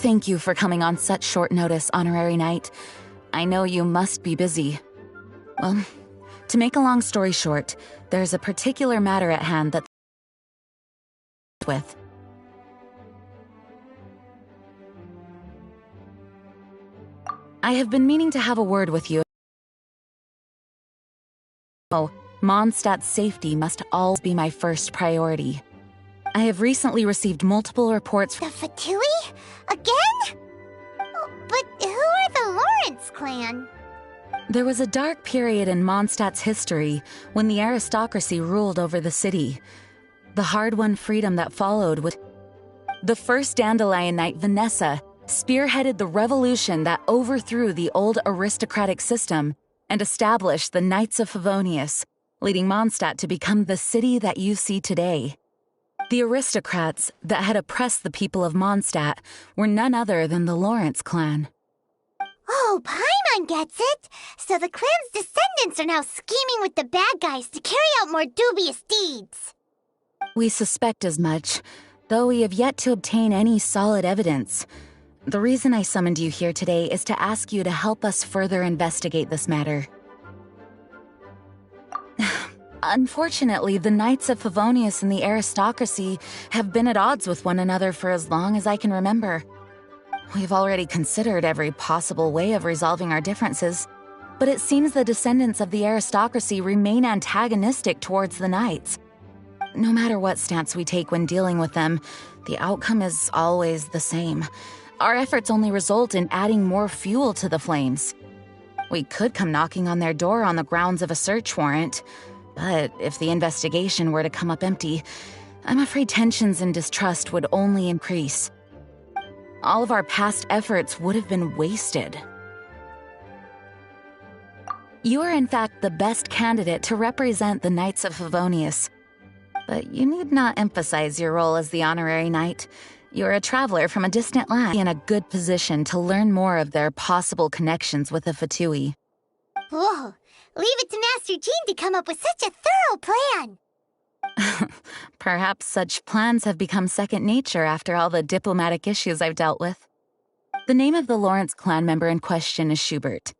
Thank you for coming on such short notice, Honorary Knight. I know you must be busy. Well, to make a long story short, there's a particular matter at hand that with. I have been meaning to have a word with you. Oh, Mondstadt's safety must always be my first priority. I have recently received multiple reports. The Fatui? Again? Oh, but who are the Lawrence clan? There was a dark period in Mondstadt's history when the aristocracy ruled over the city. The hard-won freedom that followed with the first Dandelion Knight, Vanessa, spearheaded the revolution that overthrew the old aristocratic system and established the Knights of Favonius, leading Mondstadt to become the city that you see today. The aristocrats that had oppressed the people of Mondstadt were none other than the Lawrence clan. Oh, Paimon gets it! So the clan's descendants are now scheming with the bad guys to carry out more dubious deeds. We suspect as much, though we have yet to obtain any solid evidence. The reason I summoned you here today is to ask you to help us further investigate this matter. Unfortunately, the Knights of Favonius and the aristocracy have been at odds with one another for as long as I can remember. We've already considered every possible way of resolving our differences, but it seems the descendants of the aristocracy remain antagonistic towards the Knights. No matter what stance we take when dealing with them, the outcome is always the same. Our efforts only result in adding more fuel to the flames. We could come knocking on their door on the grounds of a search warrant, but if the investigation were to come up empty, I'm afraid tensions and distrust would only increase. All of our past efforts would have been wasted. You are in fact the best candidate to represent the Knights of Favonius. But you need not emphasize your role as the Honorary Knight. You're a traveler from a distant land in a good position to learn more of their possible connections with the Fatui. Whoa, leave it to Master Jean to come up with such a thorough plan! Perhaps such plans have become second nature after all the diplomatic issues I've dealt with. The name of the Lawrence clan member in question is Schubert.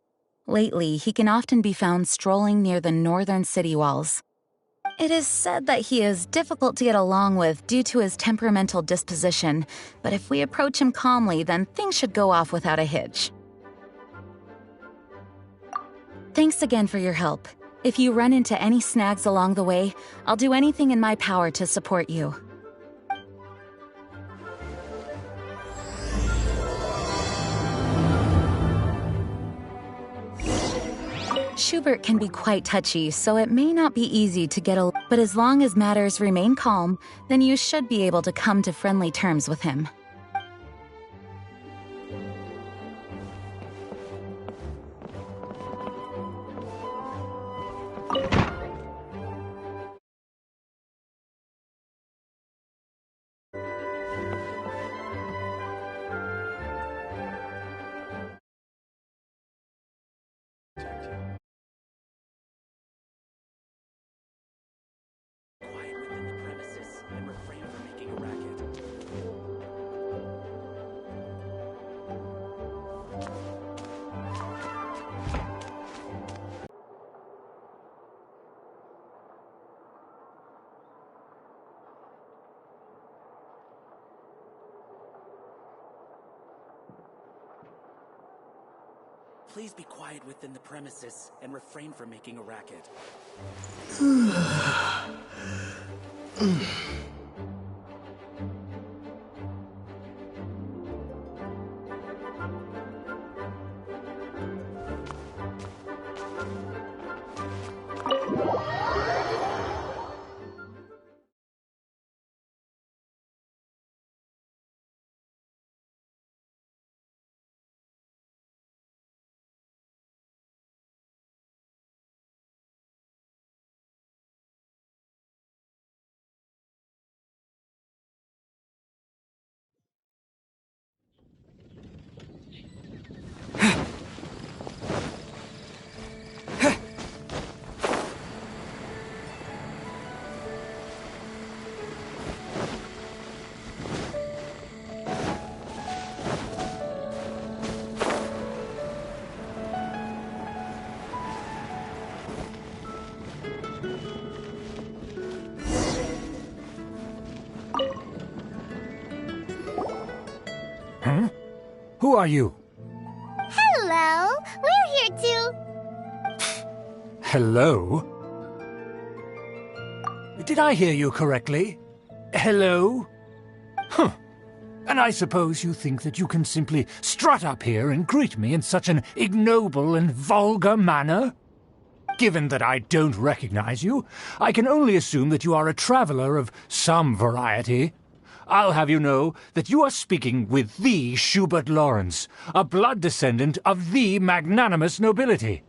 Lately, he can often be found strolling near the northern city walls. It is said that he is difficult to get along with due to his temperamental disposition, but if we approach him calmly, then things should go off without a hitch. Thanks again for your help. If you run into any snags along the way, I'll do anything in my power to support you. Schubert can be quite touchy, so it may not be easy to get but as long as matters remain calm, then you should be able to come to friendly terms with him. Quiet within the premises and refrain from making a racket. Please be quiet within the premises and refrain from making a racket. Who are you? Hello, we're here too. Hello? Did I hear you correctly? Hello? Huh. And I suppose you think that you can simply strut up here and greet me in such an ignoble and vulgar manner? Given that I don't recognize you, I can only assume that you are a traveler of some variety. I'll have you know that you are speaking with the Schubert Lawrence, a blood descendant of the magnanimous nobility.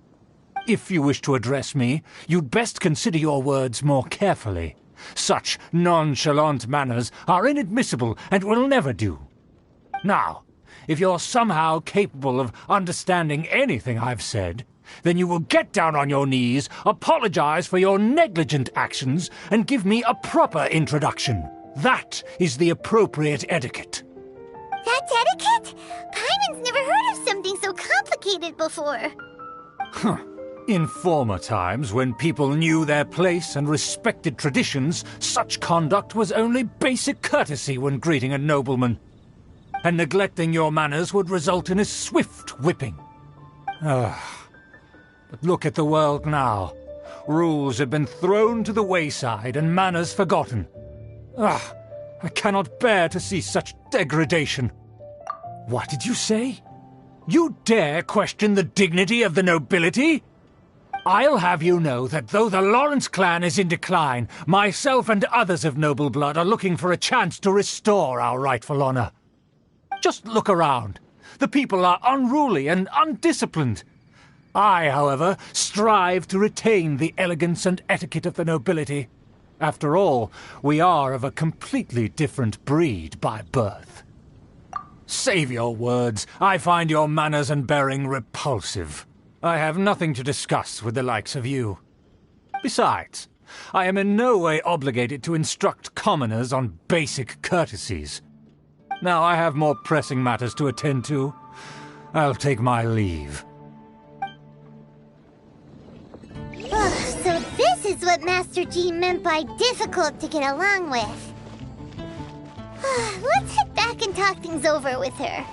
If you wish to address me, you'd best consider your words more carefully. Such nonchalant manners are inadmissible and will never do. Now, if you're somehow capable of understanding anything I've said, then you will get down on your knees, apologize for your negligent actions, and give me a proper introduction. That is the appropriate etiquette. That's etiquette? Paimon's never heard of something so complicated before. Huh. In former times, when people knew their place and respected traditions, such conduct was only basic courtesy when greeting a nobleman. And neglecting your manners would result in a swift whipping. But look at the world now. Rules have been thrown to the wayside and manners forgotten. I cannot bear to see such degradation. What did you say? You dare question the dignity of the nobility? I'll have you know that though the Lawrence clan is in decline, myself and others of noble blood are looking for a chance to restore our rightful honor. Just look around. The people are unruly and undisciplined. I, however, strive to retain the elegance and etiquette of the nobility. After all, we are of a completely different breed by birth. Save your words. I find your manners and bearing repulsive. I have nothing to discuss with the likes of you. Besides, I am in no way obligated to instruct commoners on basic courtesies. Now I have more pressing matters to attend to. I'll take my leave. So this is what Master G meant by difficult to get along with. Let's head back and talk things over with her.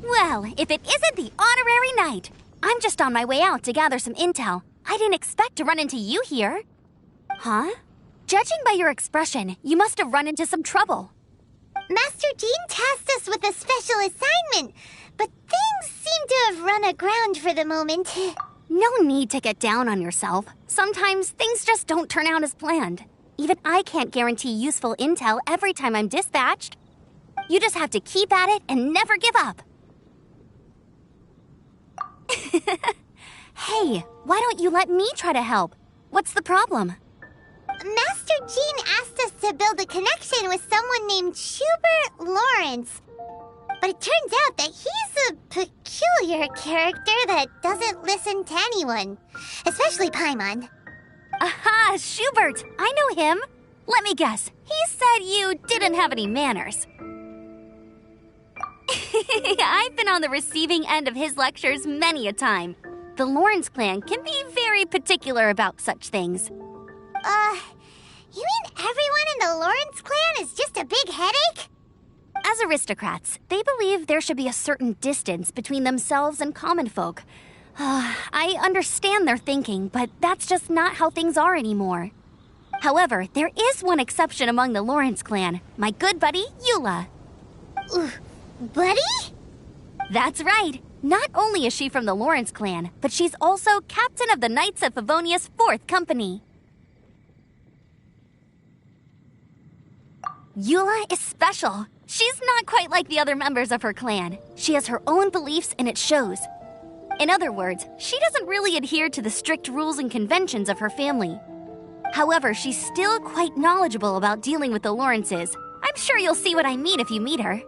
Well, if it isn't the honorary knight! I'm just on my way out to gather some intel. I didn't expect to run into you here. Huh? Judging by your expression, you must have run into some trouble. Master Jean tasked us with a special assignment, but things seem to have run aground for the moment. No need to get down on yourself. Sometimes things just don't turn out as planned. Even I can't guarantee useful intel every time I'm dispatched. You just have to keep at it and never give up. Hey, why don't you let me try to help? What's the problem? Master Jean asked us to build a connection with someone named Schubert Lawrence. But it turns out that he's a peculiar character that doesn't listen to anyone, especially Paimon. Aha, Schubert! I know him. Let me guess, he said you didn't have any manners. I've been on the receiving end of his lectures many a time. The Lawrence clan can be very particular about such things. You mean everyone in the Lawrence clan is just a big headache? As aristocrats, they believe there should be a certain distance between themselves and common folk. I understand their thinking, but that's just not how things are anymore. However, there is one exception among the Lawrence clan, my good buddy, Eula. Buddy? That's right. Not only is she from the Lawrence clan, but she's also captain of the Knights of Favonia's 4th Company. Eula is special. She's not quite like the other members of her clan. She has her own beliefs and it shows. In other words, she doesn't really adhere to the strict rules and conventions of her family. However, she's still quite knowledgeable about dealing with the Lawrences. I'm sure you'll see what I mean if you meet her.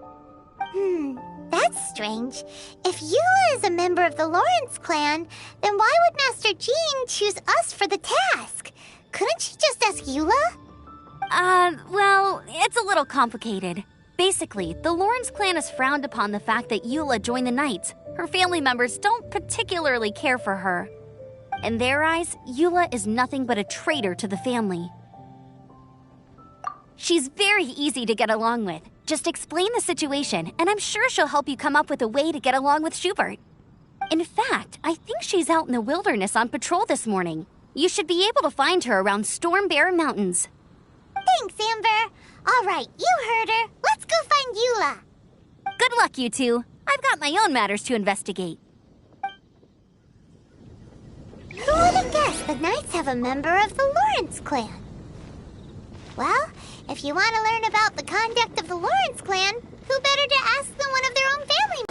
That's strange. If Eula is a member of the Lawrence clan, then why would Master Jean choose us for the task? Couldn't she just ask Eula? Well, it's a little complicated. Basically, the Lawrence clan has frowned upon the fact that Eula joined the Knights. Her family members don't particularly care for her. In their eyes, Eula is nothing but a traitor to the family. She's very easy to get along with. Just explain the situation, and I'm sure she'll help you come up with a way to get along with Schubert. In fact, I think she's out in the wilderness on patrol this morning. You should be able to find her around Storm Bear Mountains. Thanks, Amber. All right, you heard her. Let's go find Eula. Good luck, you two. I've got my own matters to investigate. Who would have guessed the Knights have a member of the Lawrence clan? Well, if you want to learn about the conduct of the Lawrence clan, who better to ask than one of their own family?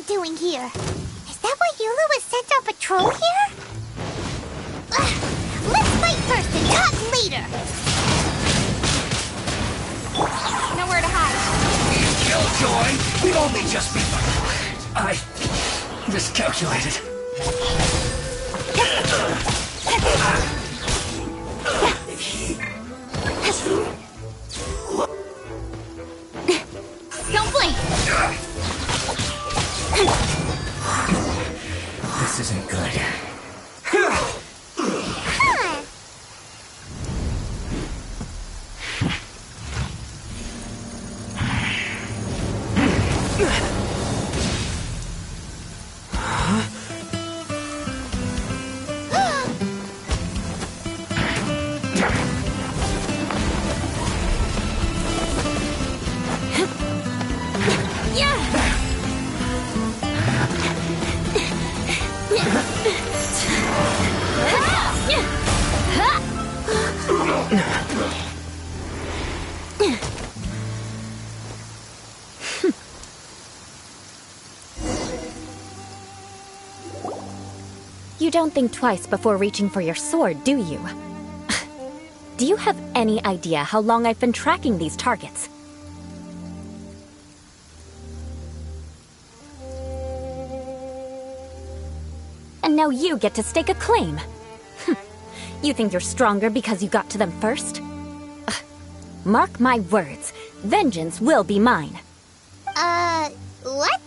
Doing here? Is that why Eula was sent on patrol here? Let's fight first and talk later! Nowhere to hide. Killjoy! We've only just begun. I miscalculated. Don't blink! This isn't good. You don't think twice before reaching for your sword, do you? Do you have any idea how long I've been tracking these targets? And now you get to stake a claim. You think you're stronger because you got to them first? Mark my words, vengeance will be mine. What?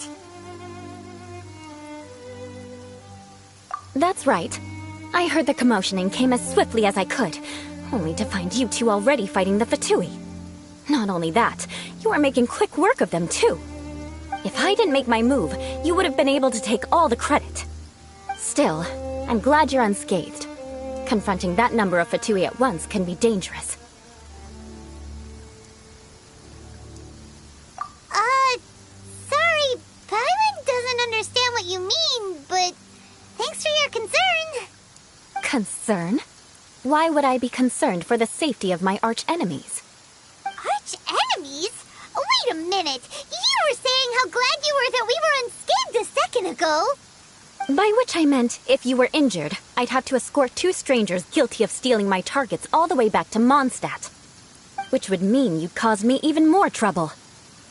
That's right. I heard the commotion and came as swiftly as I could, only to find you two already fighting the Fatui. Not only that, you are making quick work of them too. If I didn't make my move, you would have been able to take all the credit. Still, I'm glad you're unscathed. Confronting that number of Fatui at once can be dangerous. Concern? Why would I be concerned for the safety of my arch-enemies? Arch-enemies? Wait a minute! You were saying how glad you were that we were unscathed a second ago! By which I meant, if you were injured, I'd have to escort 2 strangers guilty of stealing my targets all the way back to Mondstadt. Which would mean you'd cause me even more trouble.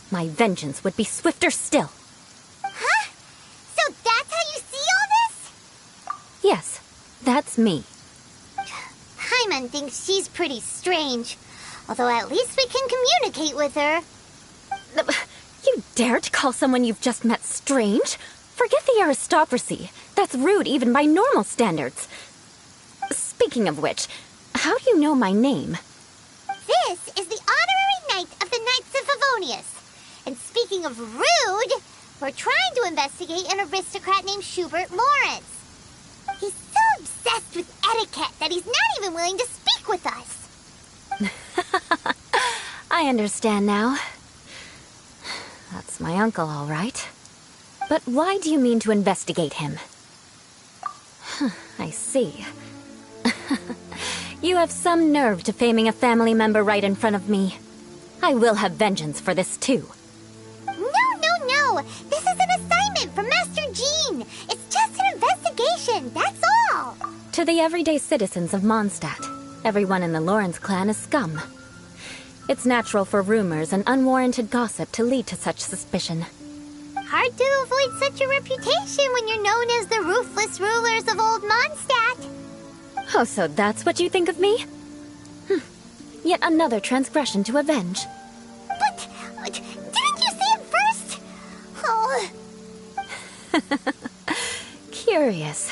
My vengeance would be swifter still. Huh? So that's how you see all this? Yes, that's me. Paimon thinks she's pretty strange. Although at least we can communicate with her. You dare to call someone you've just met strange? Forget the aristocracy. That's rude even by normal standards. Speaking of which, how do you know my name? This is the honorary knight of the Knights of Favonius. And speaking of rude, we're trying to investigate an aristocrat named Schubert Lawrence. He's so obsessed with etiquette that he's not even willing to speak with us. I understand now. That's my uncle, all right. But why do you mean to investigate him? I see. You have some nerve to faming a family member right in front of me. I will have vengeance for this too. No. This is an assignment from Master Jean. It's just an investigation, that's all. To the everyday citizens of Mondstadt, everyone in the Lawrence clan is scum. It's natural for rumors and unwarranted gossip to lead to such suspicion. Hard to avoid such a reputation when you're known as the ruthless rulers of Old Mondstadt. Oh, so that's what you think of me? Yet another transgression to avenge. But didn't you see it first? Oh. Curious.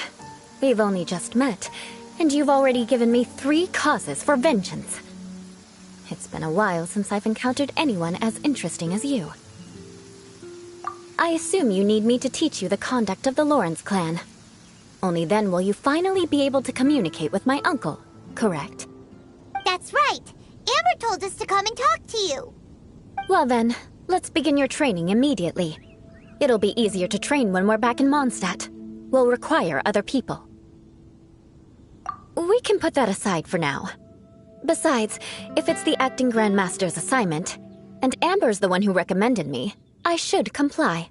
We've only just met, and you've already given me 3 causes for vengeance. It's been a while since I've encountered anyone as interesting as you. I assume you need me to teach you the conduct of the Lawrence clan. Only then will you finally be able to communicate with my uncle, correct? That's right. Amber told us to come and talk to you. Well then, let's begin your training immediately. It'll be easier to train when we're back in Mondstadt. We'll require other people. We can put that aside for now. Besides, if it's the acting Grandmaster's assignment, and Amber's the one who recommended me, I should comply.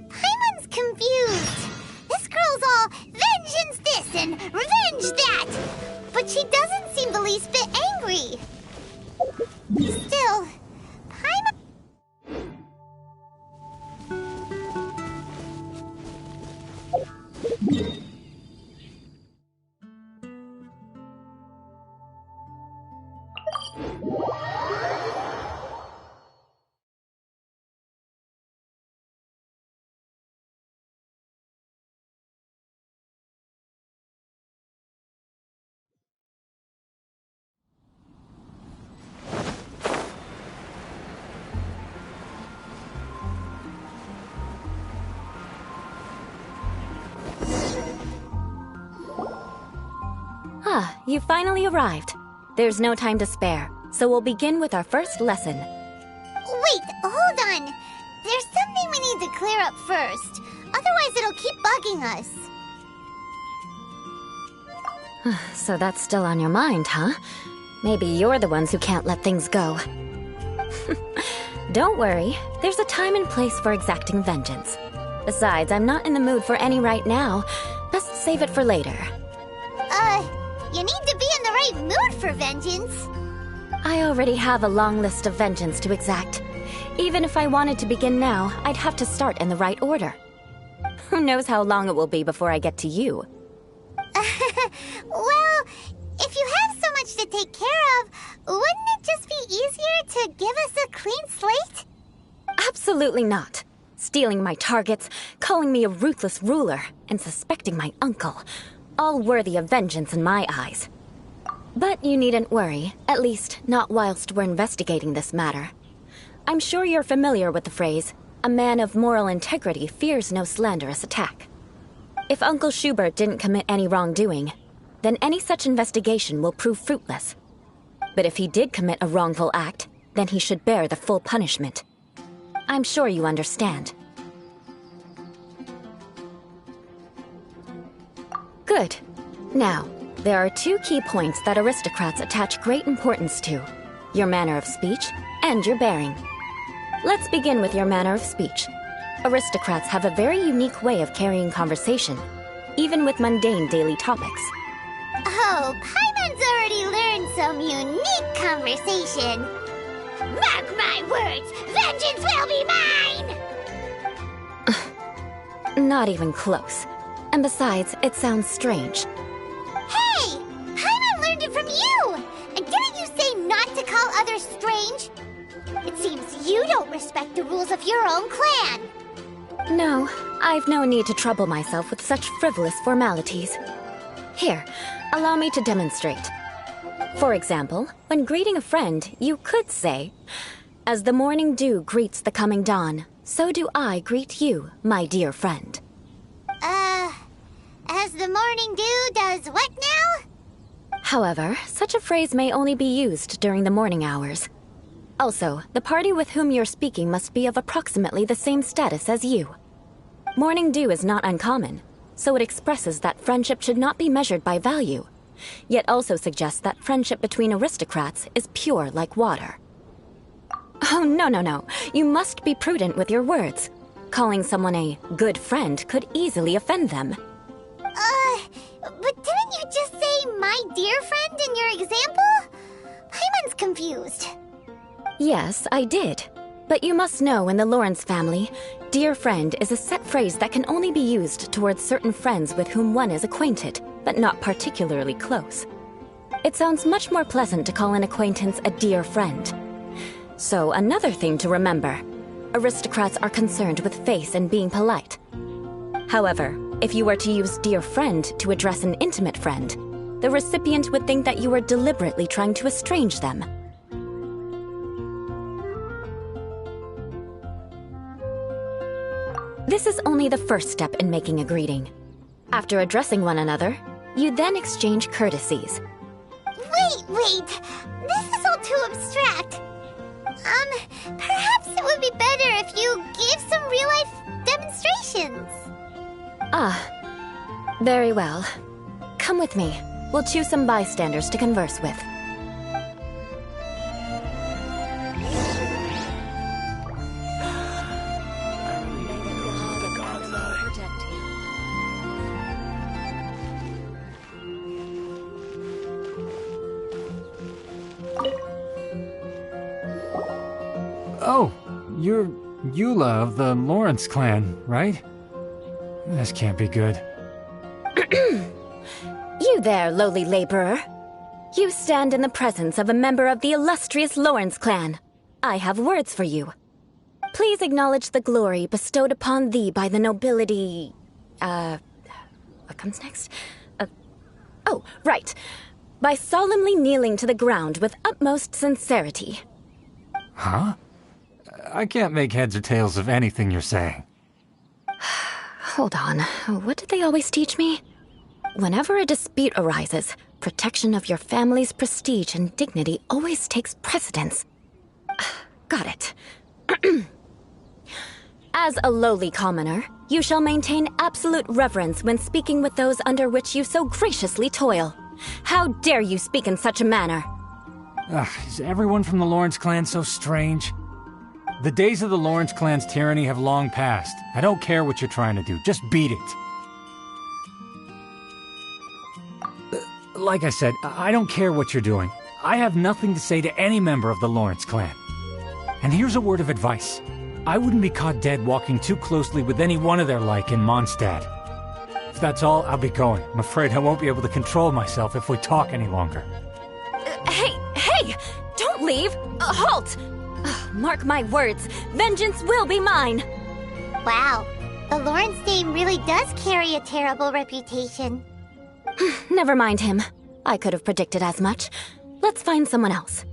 Paimon's confused. This girl's all vengeance this and revenge that. But she doesn't seem the least bit angry. Still, Paimon... You finally arrived. There's no time to spare, so we'll begin with our first lesson. Wait, hold on. There's something we need to clear up first. Otherwise it'll keep bugging us. So that's still on your mind, huh? Maybe you're the ones who can't let things go. Don't worry, there's a time and place for exacting vengeance. Besides, I'm not in the mood for any right now. Best save it for later. You need to be in the right mood for vengeance. I already have a long list of vengeance to exact. Even if I wanted to begin now, I'd have to start in the right order. Who knows how long it will be before I get to you? Well, if you have so much to take care of, wouldn't it just be easier to give us a clean slate? Absolutely not. Stealing my targets, calling me a ruthless ruler, and suspecting my uncle. All worthy of vengeance in my eyes. But you needn't worry, at least not whilst we're investigating this matter. I'm sure you're familiar with the phrase, a man of moral integrity fears no slanderous attack. If Uncle Schubert didn't commit any wrongdoing, then any such investigation will prove fruitless. But if he did commit a wrongful act, then he should bear the full punishment. I'm sure you understand. Good. Now, there are two key points that aristocrats attach great importance to: your manner of speech and your bearing. Let's begin with your manner of speech. Aristocrats have a very unique way of carrying conversation, even with mundane daily topics. Oh, Paimon's already learned some unique conversation. Mark my words, vengeance will be mine! Not even close. And besides, it sounds strange. Hey! Paimon learned it from you! And didn't you say not to call others strange? It seems you don't respect the rules of your own clan. No, I've no need to trouble myself with such frivolous formalities. Here, allow me to demonstrate. For example, when greeting a friend, you could say, "As the morning dew greets the coming dawn, so do I greet you, my dear friend." As the morning dew does what now? However, such a phrase may only be used during the morning hours. Also, the party with whom you're speaking must be of approximately the same status as you. Morning dew is not uncommon, so it expresses that friendship should not be measured by value, yet also suggests that friendship between aristocrats is pure like water. Oh, no. You must be prudent with your words. Calling someone a good friend could easily offend them. But didn't you just say my dear friend in your example? Paimon's confused. Yes, I did. But you must know in the Lawrence family, dear friend is a set phrase that can only be used towards certain friends with whom one is acquainted, but not particularly close. It sounds much more pleasant to call an acquaintance a dear friend. So another thing to remember, aristocrats are concerned with face and being polite. However, if you were to use dear friend to address an intimate friend, the recipient would think that you were deliberately trying to estrange them. This is only the first step in making a greeting. After addressing one another, you then exchange courtesies. Wait! This is all too abstract. Perhaps it would be better if you gave some real-life demonstrations. Very well. Come with me. We'll choose some bystanders to converse with. Oh, you're Eula of the Lawrence clan, right? This can't be good. You there, lowly laborer. You stand in the presence of a member of the illustrious Lawrence clan. I have words for you. Please acknowledge the glory bestowed upon thee by the nobility... What comes next? Oh, right. By solemnly kneeling to the ground with utmost sincerity. Huh? I can't make heads or tails of anything you're saying. Hold on. What did they always teach me? Whenever a dispute arises, protection of your family's prestige and dignity always takes precedence. Got it. As a lowly commoner, you shall maintain absolute reverence when speaking with those under which you so graciously toil. How dare you speak in such a manner? Is everyone from the Lawrence clan so strange? The days of the Lawrence clan's tyranny have long passed. I don't care what you're trying to do, just beat it. Like I said, I don't care what you're doing. I have nothing to say to any member of the Lawrence clan. And here's a word of advice. I wouldn't be caught dead walking too closely with any one of their like in Mondstadt. If that's all, I'll be going. I'm afraid I won't be able to control myself if we talk any longer. Hey! Don't leave! Halt! Mark my words, vengeance will be mine! Wow, the Lawrence name really does carry a terrible reputation. Never mind him. I could have predicted as much. Let's find someone else.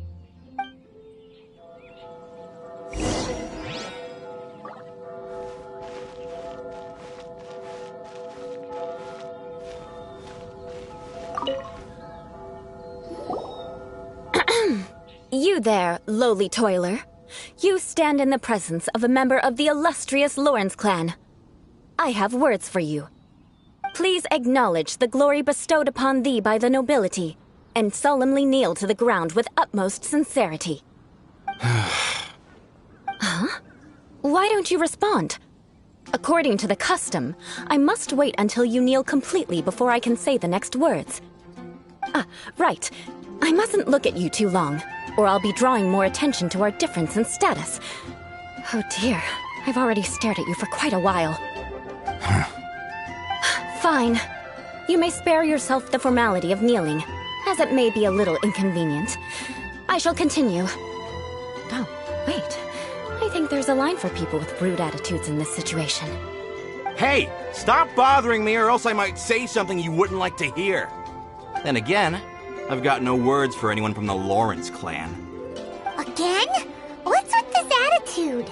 You there, lowly toiler. You stand in the presence of a member of the illustrious Lawrence clan. I have words for you. please acknowledge the glory bestowed upon thee by the nobility, and solemnly kneel to the ground with utmost sincerity. Huh? Why don't you respond? According to the custom, I must wait until you kneel completely before I can say the next words. Right. I mustn't look at you too long, or I'll be drawing more attention to our difference in status. Oh dear, I've already stared at you for quite a while. Fine. You may spare yourself the formality of kneeling, as it may be a little inconvenient. I shall continue. Oh, wait. I think there's a line for people with rude attitudes in this situation. Hey, stop bothering me or else I might say something you wouldn't like to hear. Then again, I've got no words for anyone from the Lawrence clan. Again? What's with this attitude?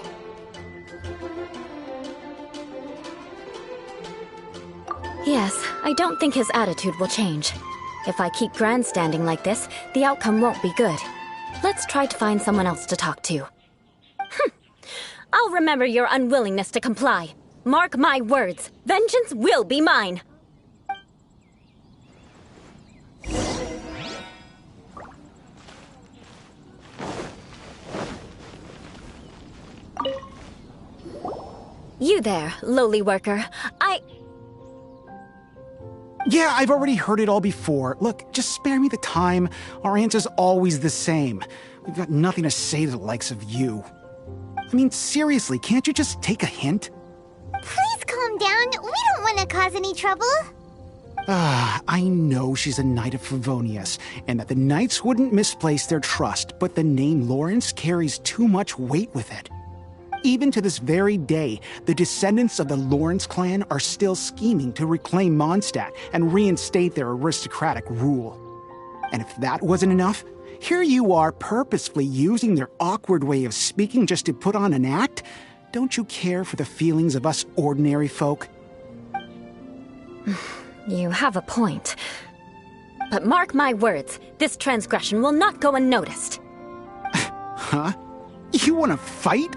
Yes, I don't think his attitude will change. If I keep grandstanding like this, the outcome won't be good. Let's try to find someone else to talk to. I'll remember your unwillingness to comply. Mark my words, vengeance will be mine. You there, lowly worker. Yeah, I've already heard it all before. Look, just spare me the time. Our answer's always the same. We've got nothing to say to the likes of you. I mean, seriously, can't you just take a hint? Please calm down. We don't want to cause any trouble. I know she's a Knight of Favonius, and that the Knights wouldn't misplace their trust, but the name Lawrence carries too much weight with it. Even to this very day, the descendants of the Lawrence clan are still scheming to reclaim Mondstadt and reinstate their aristocratic rule. And if that wasn't enough, here you are purposefully using their awkward way of speaking just to put on an act? Don't you care for the feelings of us ordinary folk? You have a point. But mark my words, this transgression will not go unnoticed. Huh? You want to fight?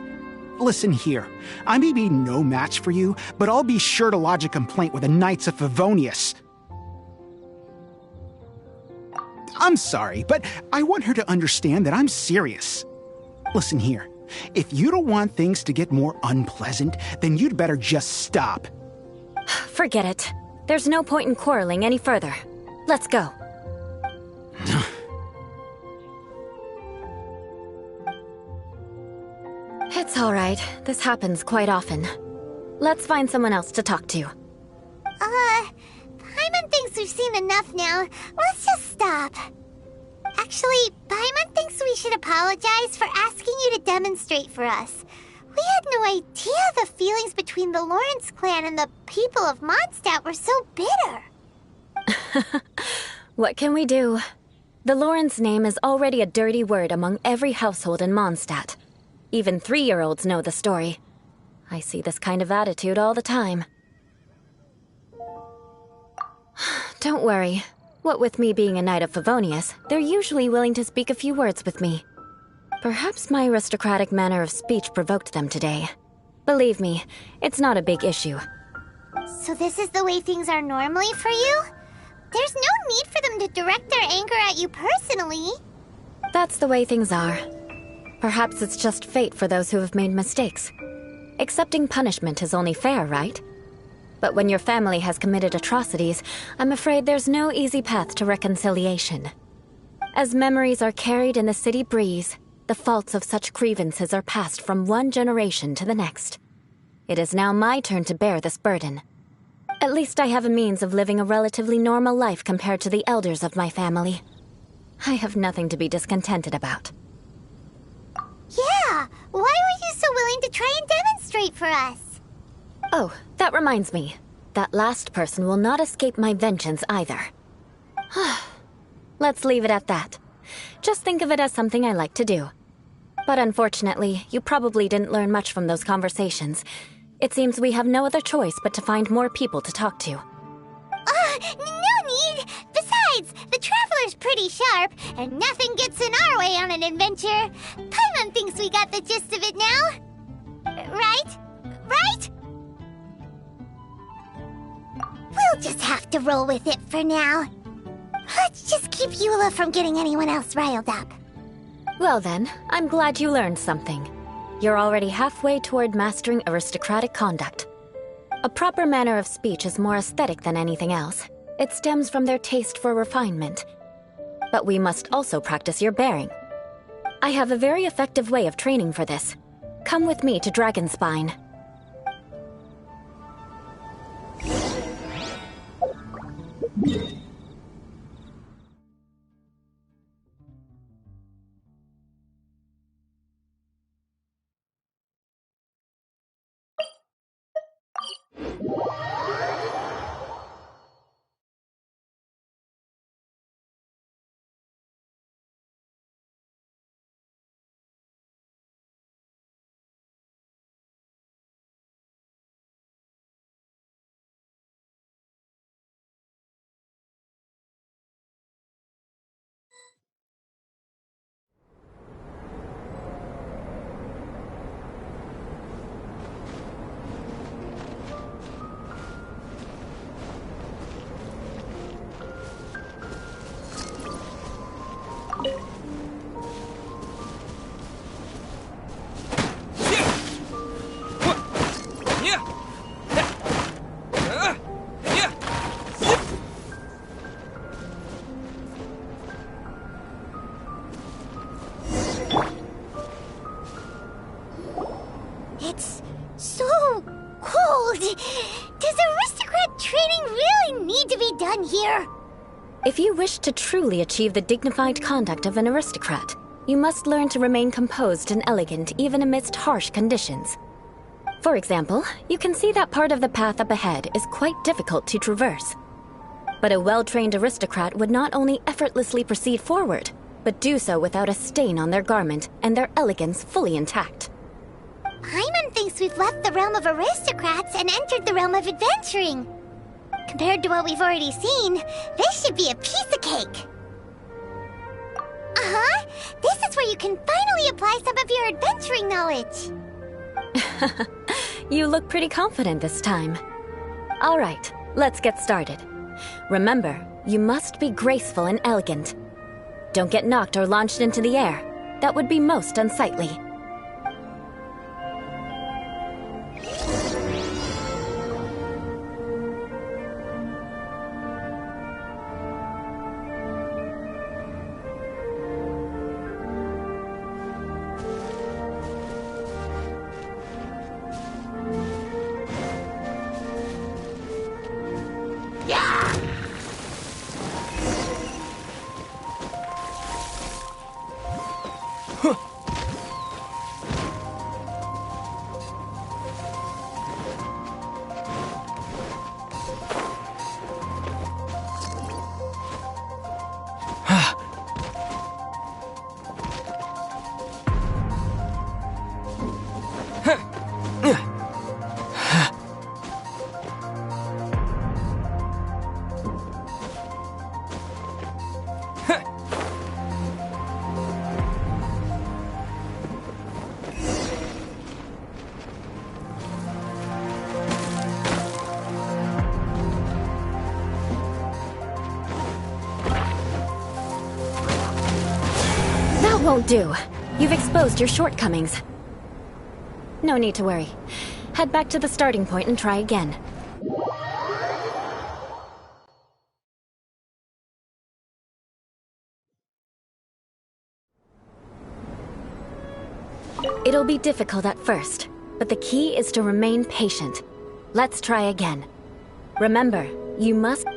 Listen here, I may be no match for you, but I'll be sure to lodge a complaint with the Knights of Favonius. I'm sorry, but I want her to understand that I'm serious. Listen here, if you don't want things to get more unpleasant, then you'd better just stop. Forget it. There's no point in quarreling any further. Let's go. It's all right. This happens quite often. Let's find someone else to talk to. Paimon thinks we've seen enough now. Let's just stop. Actually, Paimon thinks we should apologize for asking you to demonstrate for us. We had no idea the feelings between the Lawrence clan and the people of Mondstadt were so bitter. What can we do? The Lawrence name is already a dirty word among every household in Mondstadt. Even 3-year-olds know the story. I see this kind of attitude all the time. Don't worry. What with me being a Knight of Favonius, they're usually willing to speak a few words with me. Perhaps my aristocratic manner of speech provoked them today. Believe me, it's not a big issue. So this is the way things are normally for you? There's no need for them to direct their anger at you personally. That's the way things are. Perhaps it's just fate for those who have made mistakes. Accepting punishment is only fair, right? But when your family has committed atrocities, I'm afraid there's no easy path to reconciliation. As memories are carried in the city breeze, the faults of such grievances are passed from one generation to the next. It is now my turn to bear this burden. At least I have a means of living a relatively normal life compared to the elders of my family. I have nothing to be discontented about. Yeah, why were you so willing to try and demonstrate for us? Oh, that reminds me. That last person will not escape my vengeance either. Let's leave it at that. Just think of it as something I like to do. But unfortunately, you probably didn't learn much from those conversations. It seems we have no other choice but to find more people to talk to. No need! Besides, the Traveler's pretty sharp, and nothing gets in our way on an adventure. Paimon thinks we got the gist of it now. Right? Right? We'll I'll just have to roll with it for now. Let's just keep Eula from getting anyone else riled up. Well then, I'm glad you learned something. You're already halfway toward mastering aristocratic conduct. A proper manner of speech is more aesthetic than anything else. It stems from their taste for refinement. But we must also practice your bearing. I have a very effective way of training for this. Come with me to Dragonspine. It's so cold. Does aristocrat training really need to be done here? If you wish to truly achieve the dignified conduct of an aristocrat, you must learn to remain composed and elegant even amidst harsh conditions. For example, you can see that part of the path up ahead is quite difficult to traverse. But a well-trained aristocrat would not only effortlessly proceed forward, but do so without a stain on their garment and their elegance fully intact. Paimon thinks we've left the realm of aristocrats and entered the realm of adventuring. Compared to what we've already seen, this should be a piece of cake. Uh-huh. This is where you can finally apply some of your adventuring knowledge. You look pretty confident this time. All right, let's get started. Remember, you must be graceful and elegant. Don't get knocked or launched into the air. That would be most unsightly. Won't do. You've exposed your shortcomings. No need to worry. Head back to the starting point and try again. It'll be difficult at first, but the key is to remain patient. Let's try again. Remember, you must...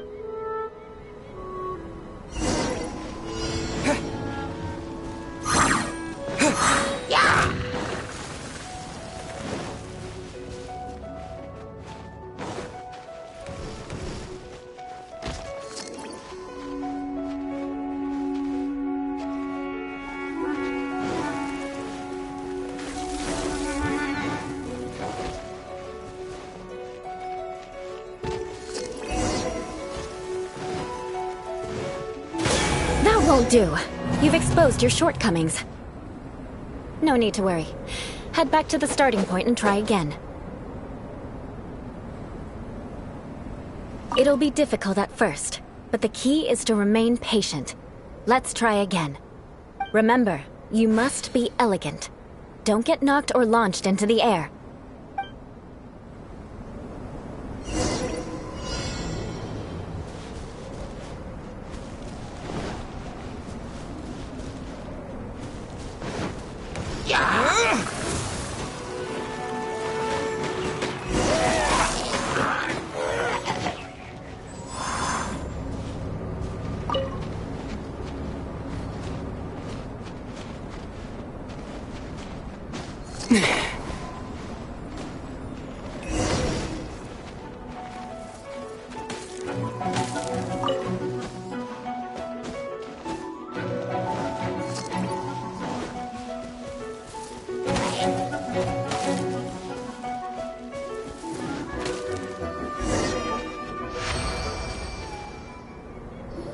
Won't do. You've exposed your shortcomings. No need to worry. Head back to the starting point and try again. It'll be difficult at first, but the key is to remain patient. Let's try again. Remember, you must be elegant. Don't get knocked or launched into the air.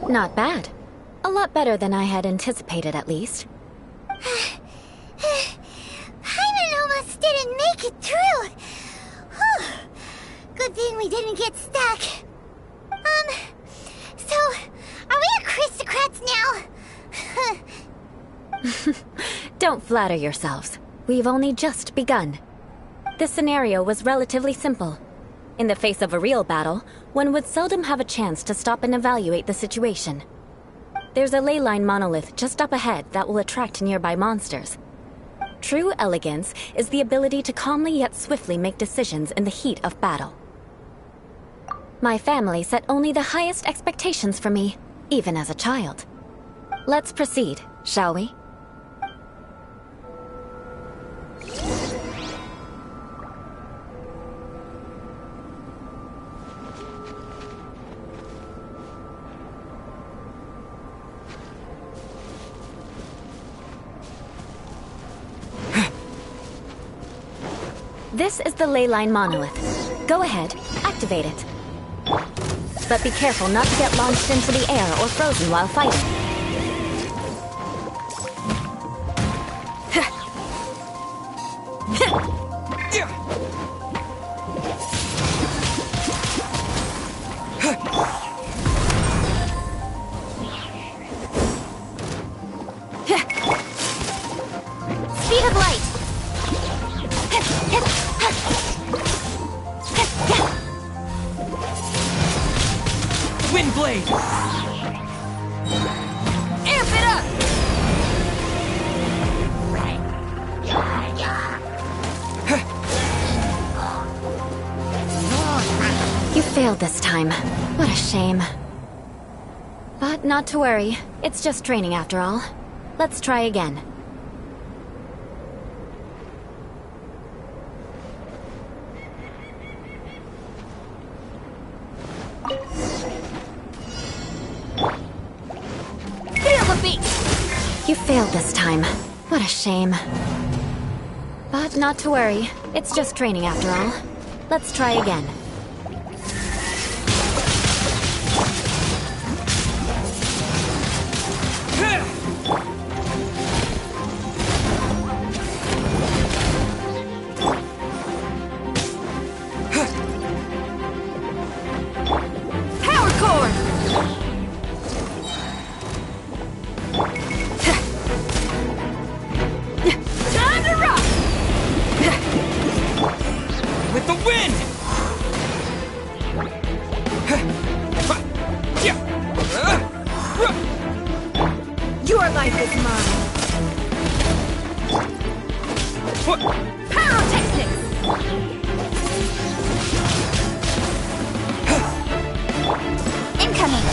Not bad. A lot better than I had anticipated, at least. Paimon almost didn't make it through. Whew. Good thing we didn't get stuck. So, are we aristocrats now? Don't flatter yourselves. We've only just begun. This scenario was relatively simple. In the face of a real battle, one would seldom have a chance to stop and evaluate the situation. There's a ley line monolith just up ahead that will attract nearby monsters. True elegance is the ability to calmly yet swiftly make decisions in the heat of battle. My family set only the highest expectations for me, even as a child. Let's proceed, shall we? This is the ley line monolith. Go ahead, activate it. But be careful not to get launched into the air or frozen while fighting. Speed of light! Wind blade! Amp it up! You failed this time. What a shame. But not to worry. It's just training after all. Let's try again. You failed this time. What a shame. But not to worry. It's just training after all. Let's try again. Power core! Time to rock! With the wind! Your life is mine. Pyrotechnics! Incoming!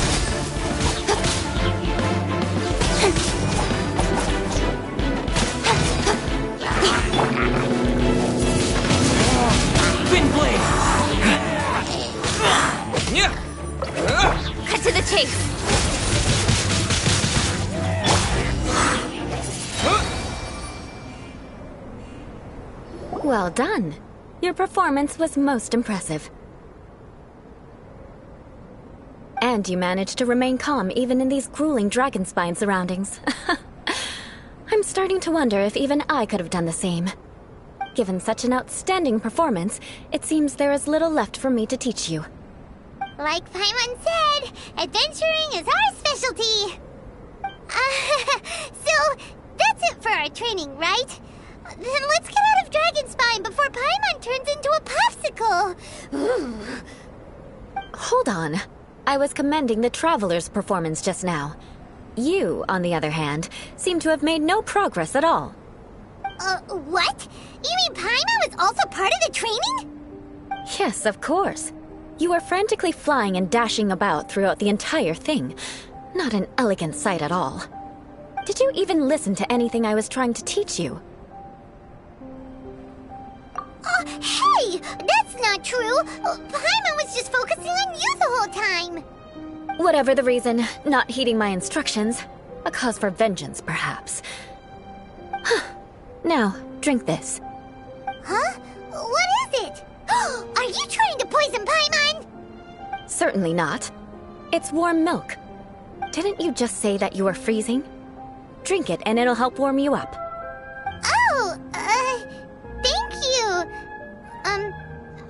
Wind blade! Cut to the chase! Well done. Your performance was most impressive. And you managed to remain calm even in these grueling dragon spine surroundings. I'm starting to wonder if even I could have done the same. Given such an outstanding performance, it seems there is little left for me to teach you. Like Paimon said, adventuring is our specialty. So, that's it for our training, right? Then let's get out of Dragonspine before Paimon turns into a popsicle. Hold on. I was commending the Traveler's performance just now. You, on the other hand, seem to have made no progress at all. What? You mean Paimon was also part of the training? Yes, of course. You were frantically flying and dashing about throughout the entire thing. Not an elegant sight at all. Did you even listen to anything I was trying to teach you? Hey! That's not true! Paimon was just focusing on you the whole time! Whatever the reason, not heeding my instructions. A cause for vengeance, perhaps. Now, drink this. Huh? What is it? Are you trying to poison Paimon? Certainly not. It's warm milk. Didn't you just say that you were freezing? Drink it and it'll help warm you up. Oh, thank you.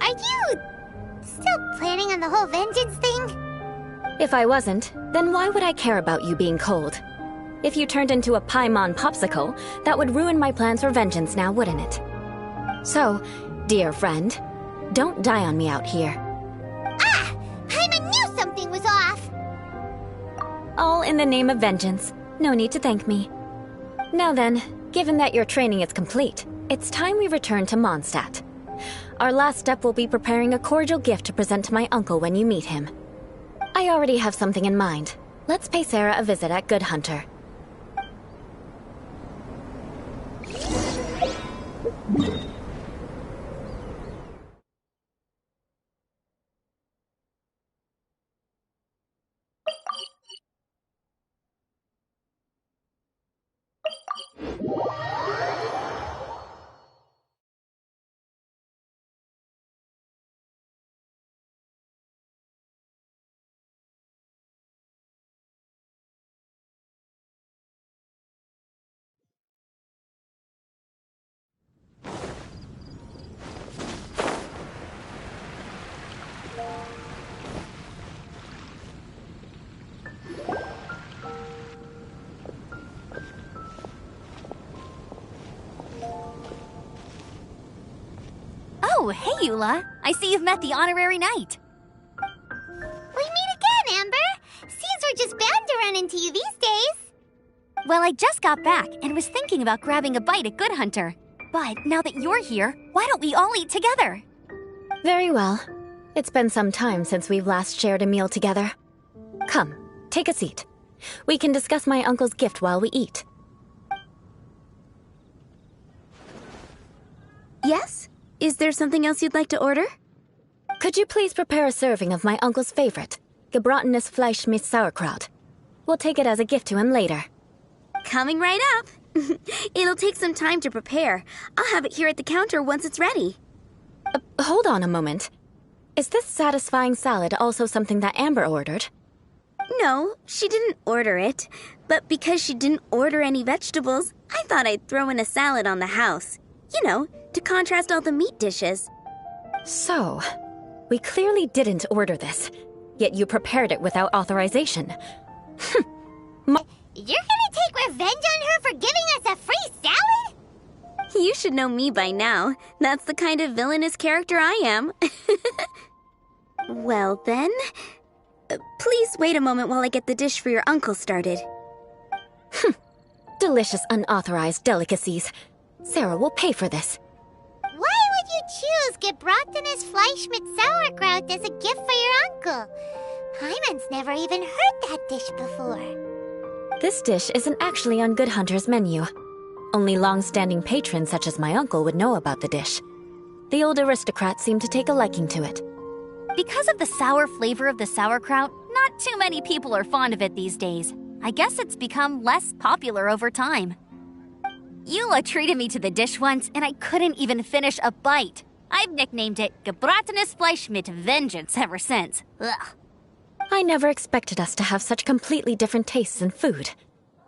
Are you still planning on the whole vengeance thing? If I wasn't, then why would I care about you being cold? If you turned into a Paimon popsicle, that would ruin my plans for vengeance now, wouldn't it? So, dear friend, don't die on me out here. Ah! Paimon knew something was off! All in the name of vengeance. No need to thank me. Now then, given that your training is complete, it's time we return to Mondstadt. Our last step will be preparing a cordial gift to present to my uncle when you meet him. I already have something in mind. Let's pay Sarah a visit at Good Hunter. Oh, hey, Eula. I see you've met the honorary knight. We meet again, Amber! Seems we're just bound to run into you these days. Well, I just got back and was thinking about grabbing a bite at Good Hunter. But now that you're here, why don't we all eat together? Very well. It's been some time since we've last shared a meal together. Come, take a seat. We can discuss my uncle's gift while we eat. Yes? Is there something else you'd like to order? Could you please prepare a serving of my uncle's favorite, gebratenes Fleisch mit Sauerkraut? We'll take it as a gift to him later. Coming right up. It'll take some time to prepare. I'll have it here at the counter once it's ready. Hold on a moment. Is this satisfying salad also something that Amber ordered? No, she didn't order it. But because she didn't order any vegetables, I thought I'd throw in a salad on the house. You know, to contrast all the meat dishes. So, we clearly didn't order this, yet you prepared it without authorization. You're gonna take revenge on her for giving us a free salad? You should know me by now. That's the kind of villainous character I am. Well then, please wait a moment while I get the dish for your uncle started. Delicious unauthorized delicacies. Sarah will pay for this. Why would you choose gebratenes Fleisch mit Sauerkraut as a gift for your uncle? Paimon's never even heard that dish before. This dish isn't actually on Good Hunter's menu. Only long-standing patrons such as my uncle would know about the dish. The old aristocrats seem to take a liking to it. Because of the sour flavor of the sauerkraut, not too many people are fond of it these days. I guess it's become less popular over time. Eula treated me to the dish once, and I couldn't even finish a bite. I've nicknamed it gebratenes Fleisch mit Vengeance ever since. Ugh. I never expected us to have such completely different tastes in food.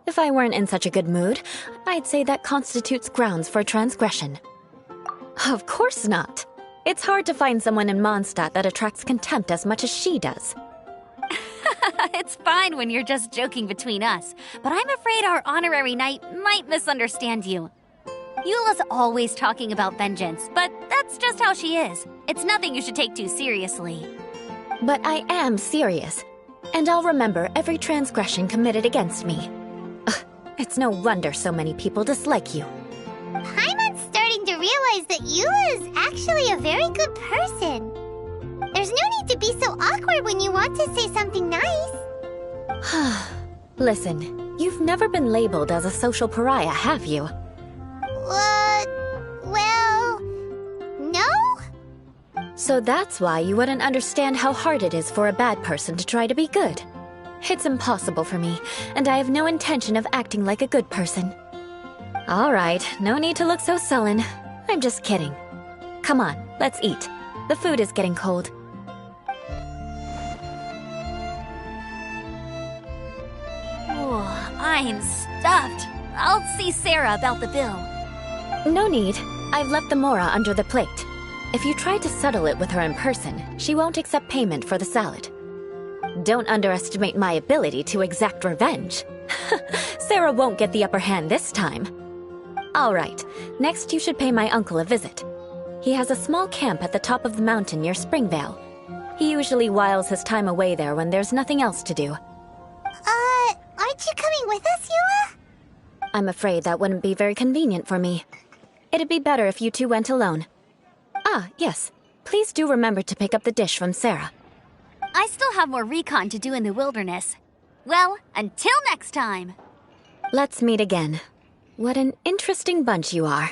If I weren't in such a good mood, I'd say that constitutes grounds for transgression. Of course not. It's hard to find someone in Mondstadt that attracts contempt as much as she does. It's fine when you're just joking between us, but I'm afraid our honorary knight might misunderstand you. Eula's always talking about vengeance, but that's just how she is. It's nothing you should take too seriously. But I am serious, and I'll remember every transgression committed against me. Ugh, it's no wonder so many people dislike you. Paimon's starting to realize that Eula is actually a very good person. There's no need to be so awkward when you want to say something nice. Listen, you've never been labeled as a social pariah, have you? Well, no? So that's why you wouldn't understand how hard it is for a bad person to try to be good. It's impossible for me, and I have no intention of acting like a good person. All right, no need to look so sullen. I'm just kidding. Come on, let's eat. The food is getting cold. Oh, I'm stuffed. I'll see Sarah about the bill. No need. I've left the mora under the plate. If you try to settle it with her in person, she won't accept payment for the salad. Don't underestimate my ability to exact revenge. Sarah won't get the upper hand this time. All right, next you should pay my uncle a visit. He has a small camp at the top of the mountain near Springvale. He usually whiles his time away there when there's nothing else to do. Aren't you coming with us, Eula? I'm afraid that wouldn't be very convenient for me. It'd be better if you two went alone. Ah, yes. Please do remember to pick up the dish from Sarah. I still have more recon to do in the wilderness. Well, until next time. Let's meet again. What an interesting bunch you are.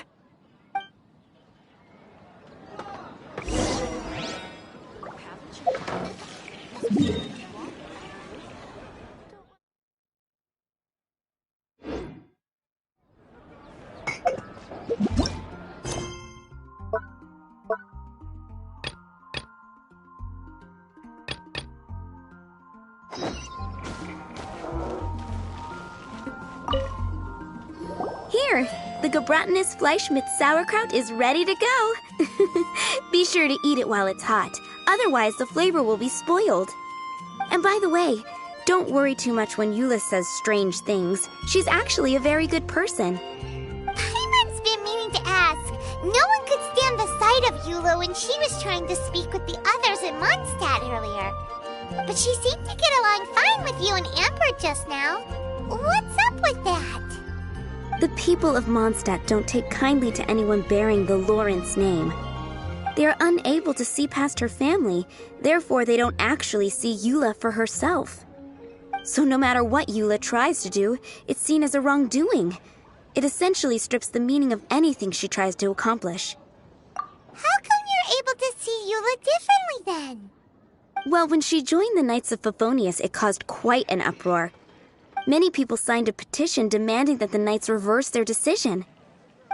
Here, the Gebratinus Fleischmitz sauerkraut is ready to go. Be sure to eat it while it's hot, otherwise the flavor will be spoiled. And by the way, don't worry too much when Eula says strange things. She's actually a very good person. Paimon's been meaning to ask. No one could stand the sight of Eula when she was trying to speak with the others in Mondstadt earlier. But she seemed to get along fine with you and Amber just now. What's up with that? The people of Mondstadt don't take kindly to anyone bearing the Lawrence name. They are unable to see past her family, therefore they don't actually see Eula for herself. So no matter what Eula tries to do, it's seen as a wrongdoing. It essentially strips the meaning of anything she tries to accomplish. How come you're able to see Eula differently then? Well, when she joined the Knights of Favonius, it caused quite an uproar. Many people signed a petition demanding that the Knights reverse their decision.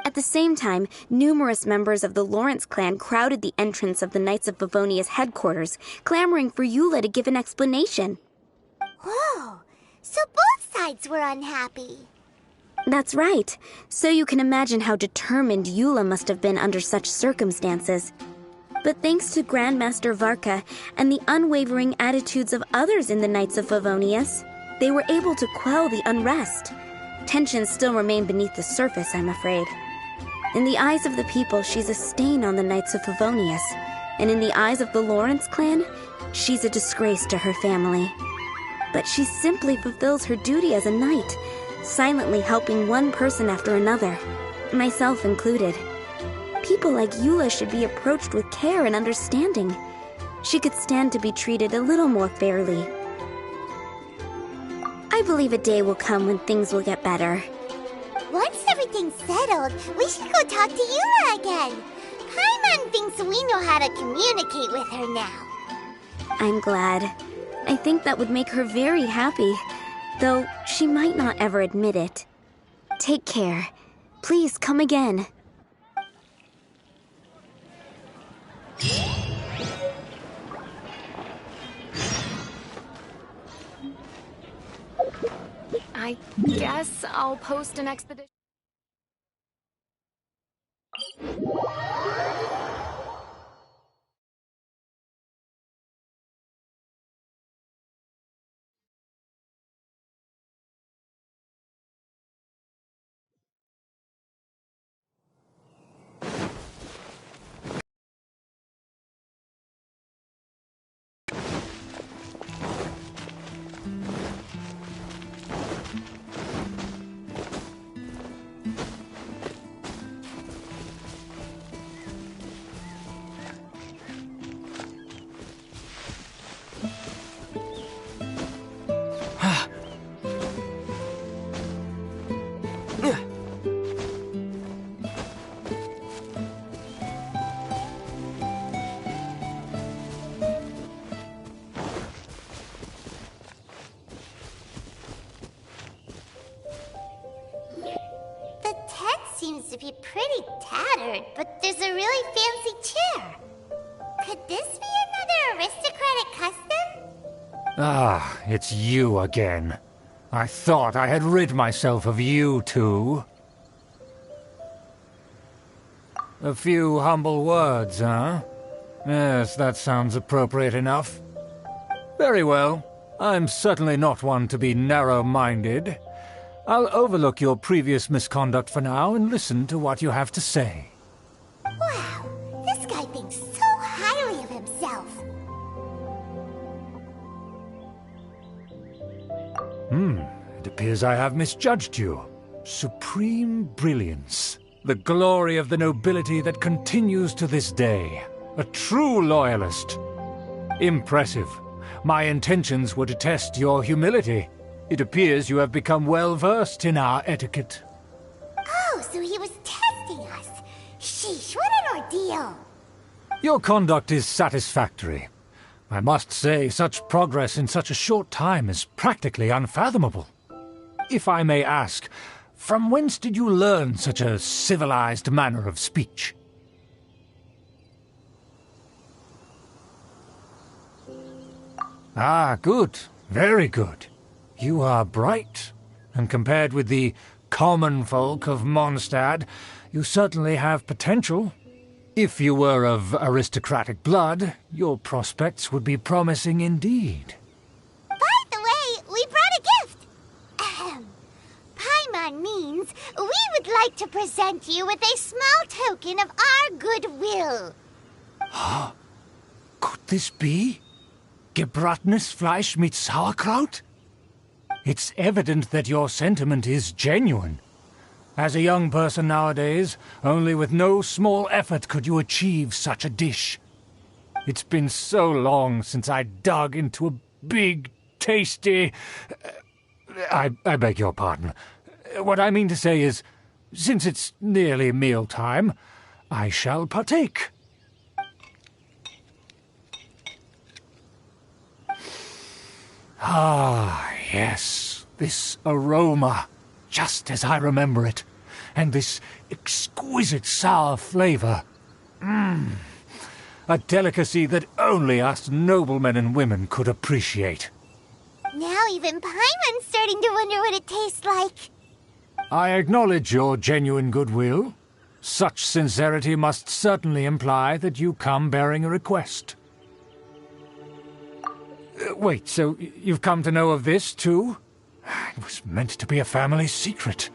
At the same time, numerous members of the Lawrence clan crowded the entrance of the Knights of Favonius headquarters, clamoring for Eula to give an explanation. Whoa, so both sides were unhappy. That's right. So you can imagine how determined Eula must have been under such circumstances. But thanks to Grandmaster Varka and the unwavering attitudes of others in the Knights of Favonius, they were able to quell the unrest. Tensions still remain beneath the surface, I'm afraid. In the eyes of the people, she's a stain on the Knights of Favonius. And in the eyes of the Lawrence clan, she's a disgrace to her family. But she simply fulfills her duty as a knight, silently helping one person after another, myself included. People like Eula should be approached with care and understanding. She could stand to be treated a little more fairly. I believe a day will come when things will get better. Once everything's settled, we should go talk to Eula again. Paimon thinks we know how to communicate with her now. I'm glad. I think that would make her very happy, though she might not ever admit it. Take care. Please come again. I guess I'll post an expedition. The tent seems to be pretty tattered, but there's a really fancy chair. Could this be another aristocratic custom? Ah, it's you again. I thought I had rid myself of you two. A few humble words, huh? Yes, that sounds appropriate enough. Very well. I'm certainly not one to be narrow-minded. I'll overlook your previous misconduct for now and listen to what you have to say. Wow, this guy thinks so highly of himself. It appears I have misjudged you. Supreme brilliance. The glory of the nobility that continues to this day. A true loyalist. Impressive. My intentions were to test your humility. It appears you have become well-versed in our etiquette. Oh, so he was testing us. Sheesh, what an ordeal. Your conduct is satisfactory. I must say, such progress in such a short time is practically unfathomable. If I may ask, from whence did you learn such a civilized manner of speech? Ah, good. Very good. You are bright, and compared with the common folk of Mondstadt, you certainly have potential. If you were of aristocratic blood, your prospects would be promising indeed. By the way, we brought a gift. Ahem. Paimon means we would like to present you with a small token of our goodwill. Could this be? Gebratenes Fleisch mit Sauerkraut? It's evident that your sentiment is genuine. As a young person nowadays, only with no small effort could you achieve such a dish. It's been so long since I dug into a big, tasty... I beg your pardon. What I mean to say is, since it's nearly mealtime, I shall partake. Ah, yes, this aroma, just as I remember it, and this exquisite sour flavor. A delicacy that only us noblemen and women could appreciate. Now even Paimon's starting to wonder what it tastes like. I acknowledge your genuine goodwill. Such sincerity must certainly imply that you come bearing a request. Wait, so you've come to know of this, too? It was meant to be a family secret.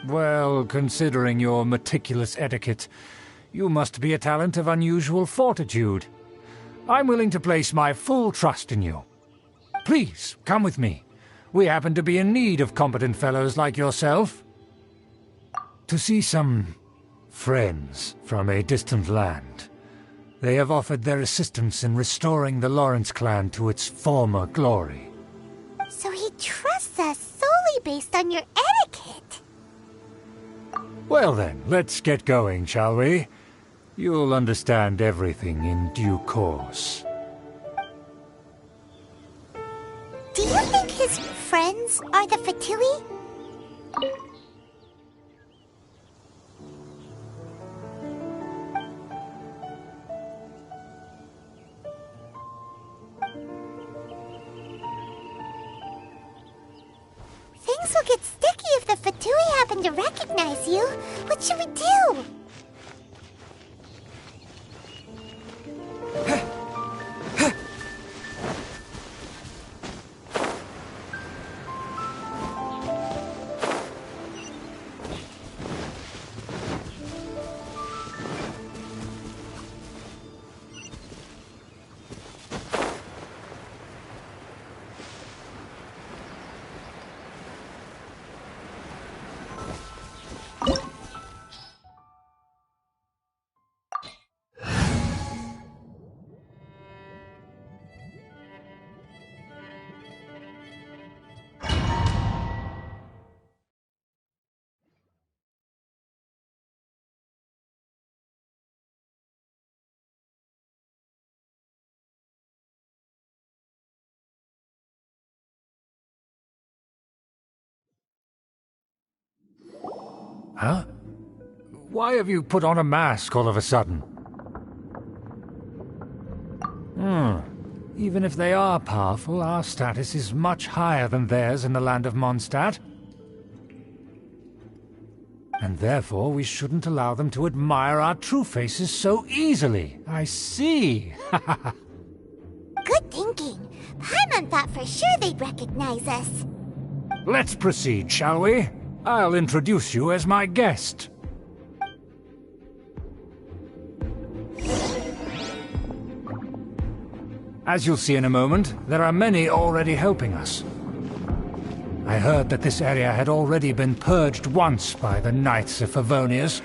Well, considering your meticulous etiquette, you must be a talent of unusual fortitude. I'm willing to place my full trust in you. Please, come with me. We happen to be in need of competent fellows like yourself. To see some friends from a distant land. They have offered their assistance in restoring the Lawrence clan to its former glory. So he trusts us solely based on your etiquette. Well then, let's get going, shall we? You'll understand everything in due course. Do you think his friends are the Fatui? Things will get sticky if the Fatui happen to recognize you. What should we do? Huh? Why have you put on a mask all of a sudden? Even if they are powerful, our status is much higher than theirs in the land of Mondstadt. And therefore we shouldn't allow them to admire our true faces so easily. I see. Good thinking. Paimon thought for sure they'd recognize us. Let's proceed, shall we? I'll introduce you as my guest. As you'll see in a moment, there are many already helping us. I heard that this area had already been purged once by the Knights of Favonius,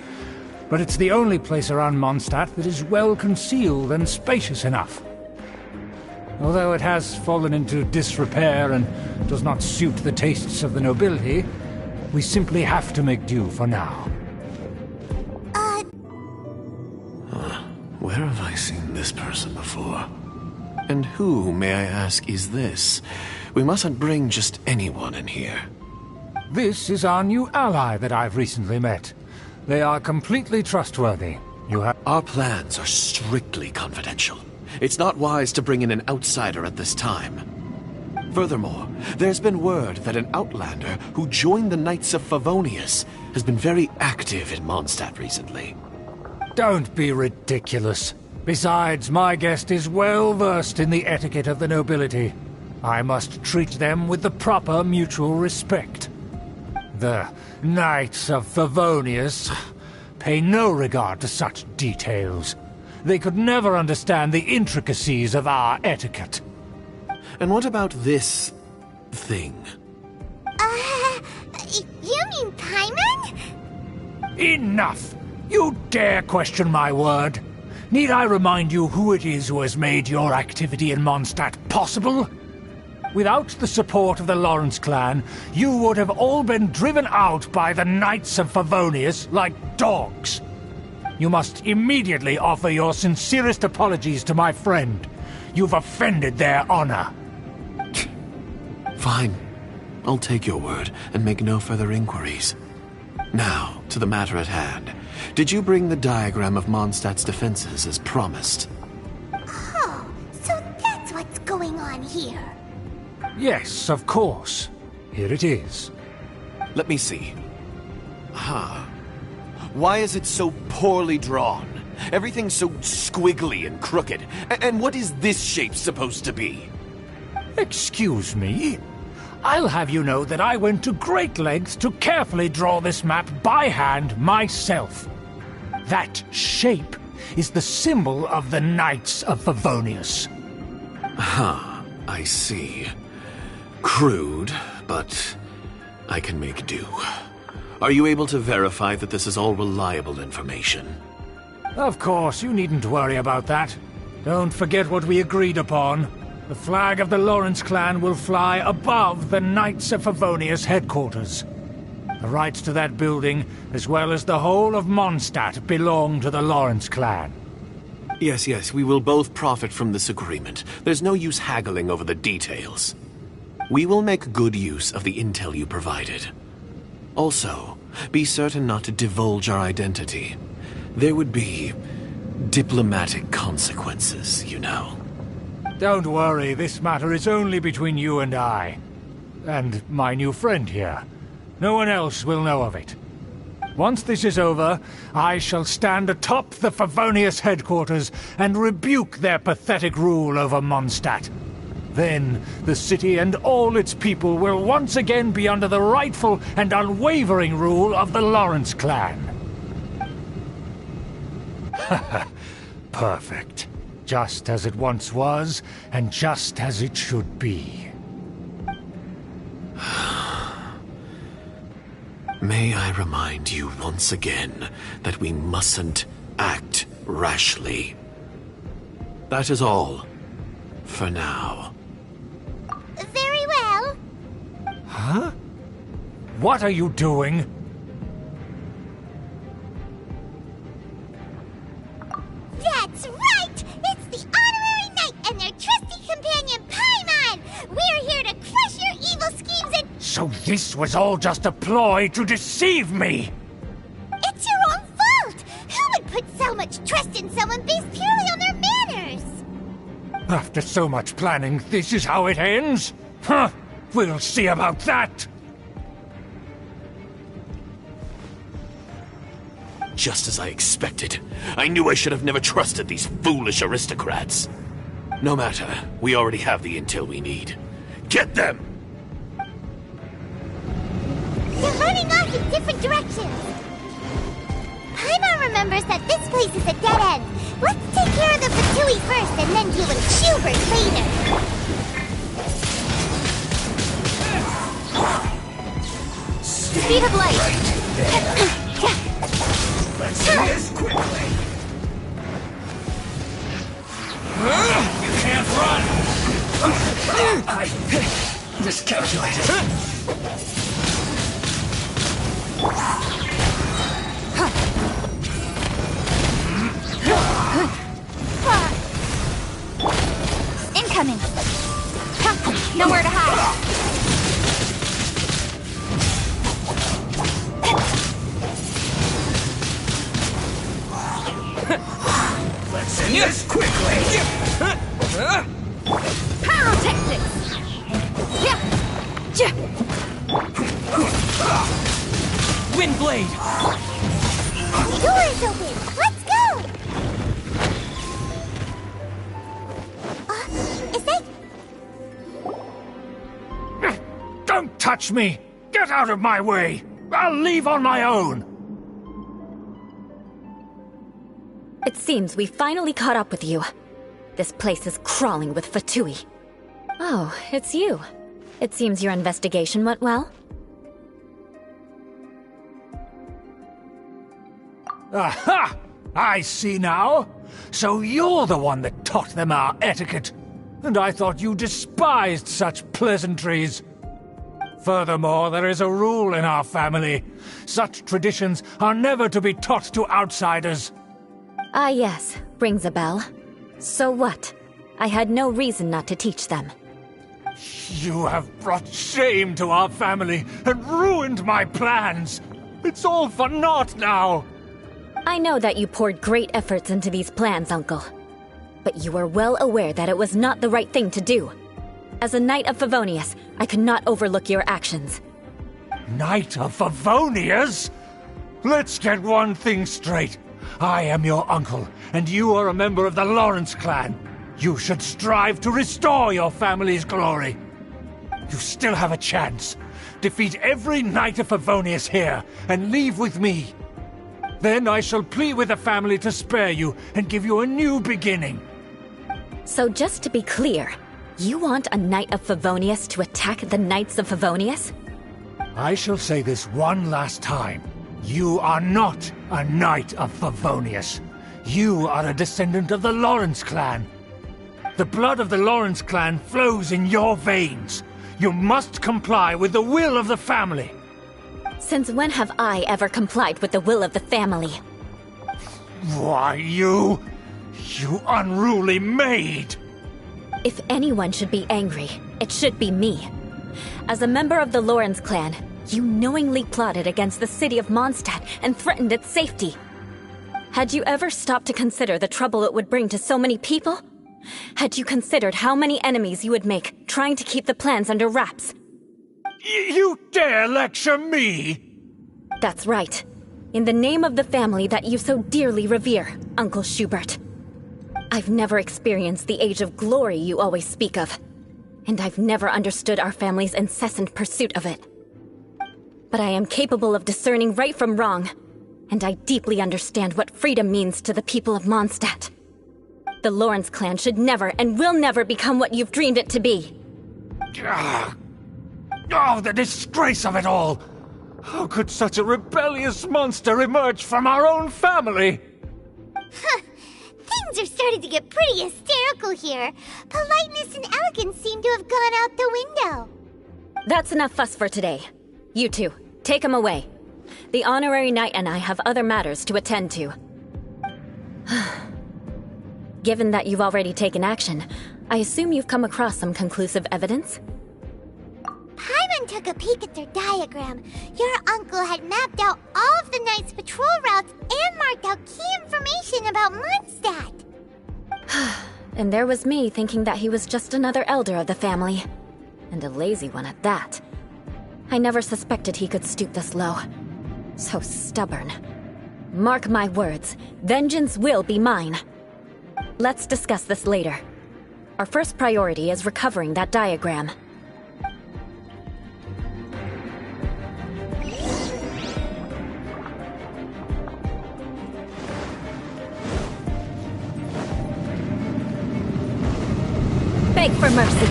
but it's the only place around Mondstadt that is well concealed and spacious enough. Although it has fallen into disrepair and does not suit the tastes of the nobility, we simply have to make do for now. Where have I seen this person before? And who, may I ask, is this? We mustn't bring just anyone in here. This is our new ally that I've recently met. They are completely trustworthy. Our plans are strictly confidential. It's not wise to bring in an outsider at this time. Furthermore, there's been word that an outlander who joined the Knights of Favonius has been very active in Mondstadt recently. Don't be ridiculous. Besides, my guest is well versed in the etiquette of the nobility. I must treat them with the proper mutual respect. The Knights of Favonius pay no regard to such details. They could never understand the intricacies of our etiquette. And what about this thing? You mean Paimon? Enough! You dare question my word? Need I remind you who it is who has made your activity in Mondstadt possible? Without the support of the Lawrence clan, you would have all been driven out by the Knights of Favonius like dogs. You must immediately offer your sincerest apologies to my friend. You've offended their honor. Fine. I'll take your word and make no further inquiries. Now, to the matter at hand. Did you bring the diagram of Mondstadt's defenses as promised? Oh, so that's what's going on here. Yes, of course. Here it is. Let me see. Why is it so poorly drawn? Everything's so squiggly and crooked. And what is this shape supposed to be? Excuse me? I'll have you know that I went to great lengths to carefully draw this map by hand myself. That shape is the symbol of the Knights of Favonius. I see. Crude, but I can make do. Are you able to verify that this is all reliable information? Of course, you needn't worry about that. Don't forget what we agreed upon. The flag of the Lawrence clan will fly above the Knights of Favonius headquarters. The rights to that building, as well as the whole of Mondstadt, belong to the Lawrence clan. Yes, we will both profit from this agreement. There's no use haggling over the details. We will make good use of the intel you provided. Also, be certain not to divulge our identity. There would be diplomatic consequences, you know. Don't worry, this matter is only between you and I. And my new friend here. No one else will know of it. Once this is over, I shall stand atop the Favonius headquarters and rebuke their pathetic rule over Mondstadt. Then, the city and all its people will once again be under the rightful and unwavering rule of the Lawrence clan. Perfect. Just as it once was, and just as it should be. May I remind you once again that we mustn't act rashly. That is all. For now. Very well. Huh? What are you doing? That's right! It's the Honorary Knight and their trusty companion, Paimon! We're here to crush your evil schemes and... So this was all just a ploy to deceive me! After so much planning, this is how it ends? Huh! We'll see about that! Just as I expected. I knew I should have never trusted these foolish aristocrats. No matter, we already have the intel we need. Get them! They're running off in different directions. Paimon remembers that this place is a dead end. Let's take care of the Fatui first and then deal with Schubert later. Speed of light! Let's do this quickly! You can't run! I miscalculated. Incoming! Nowhere to hide! Let's end this quickly! Pyrotechnics! Wind blade! Door is open. Let's go. Is that... Don't touch me! Get out of my way! I'll leave on my own! It seems we finally caught up with you. This place is crawling with Fatui. Oh, it's you. It seems your investigation went well. Aha! I see now. So you're the one that taught them our etiquette. And I thought you despised such pleasantries. Furthermore, there is a rule in our family. Such traditions are never to be taught to outsiders. Ah yes, rings a bell. So what? I had no reason not to teach them. You have brought shame to our family and ruined my plans. It's all for naught now. I know that you poured great efforts into these plans, Uncle. But you were well aware that it was not the right thing to do. As a Knight of Favonius, I could not overlook your actions. Knight of Favonius? Let's get one thing straight. I am your uncle, and you are a member of the Lawrence clan. You should strive to restore your family's glory. You still have a chance. Defeat every Knight of Favonius here, and leave with me. Then I shall plead with the family to spare you and give you a new beginning. So just to be clear, you want a Knight of Favonius to attack the Knights of Favonius? I shall say this one last time. You are not a Knight of Favonius. You are a descendant of the Lawrence clan. The blood of the Lawrence clan flows in your veins. You must comply with the will of the family. Since when have I ever complied with the will of the family? Why, you unruly maid! If anyone should be angry, it should be me. As a member of the Lawrence clan, you knowingly plotted against the city of Mondstadt and threatened its safety. Had you ever stopped to consider the trouble it would bring to so many people? Had you considered how many enemies you would make trying to keep the plans under wraps? You dare lecture me? That's right. In the name of the family that you so dearly revere, Uncle Schubert. I've never experienced the age of glory you always speak of, and I've never understood our family's incessant pursuit of it. But I am capable of discerning right from wrong, and I deeply understand what freedom means to the people of Mondstadt. The Lawrence clan should never and will never become what you've dreamed it to be. Oh, the disgrace of it all! How could such a rebellious monster emerge from our own family? Things are starting to get pretty hysterical here. Politeness and elegance seem to have gone out the window. That's enough fuss for today. You two, take him away. The honorary knight and I have other matters to attend to. Given that you've already taken action, I assume you've come across some conclusive evidence? Paimon took a peek at their diagram. Your uncle had mapped out all of the Knight's patrol routes and marked out key information about Mondstadt. And there was me thinking that he was just another elder of the family. And a lazy one at that. I never suspected he could stoop this low. So stubborn. Mark my words, vengeance will be mine. Let's discuss this later. Our first priority is recovering that diagram. Beg for mercy.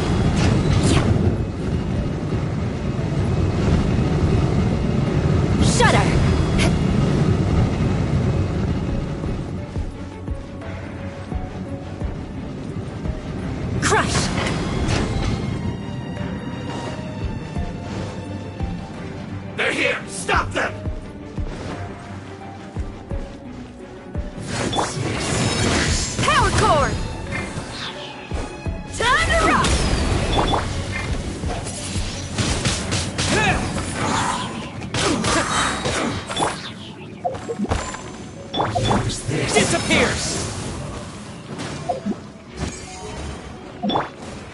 Shudder! Crush! They're here! Stop them! Power cord! Time to rock! Disappears!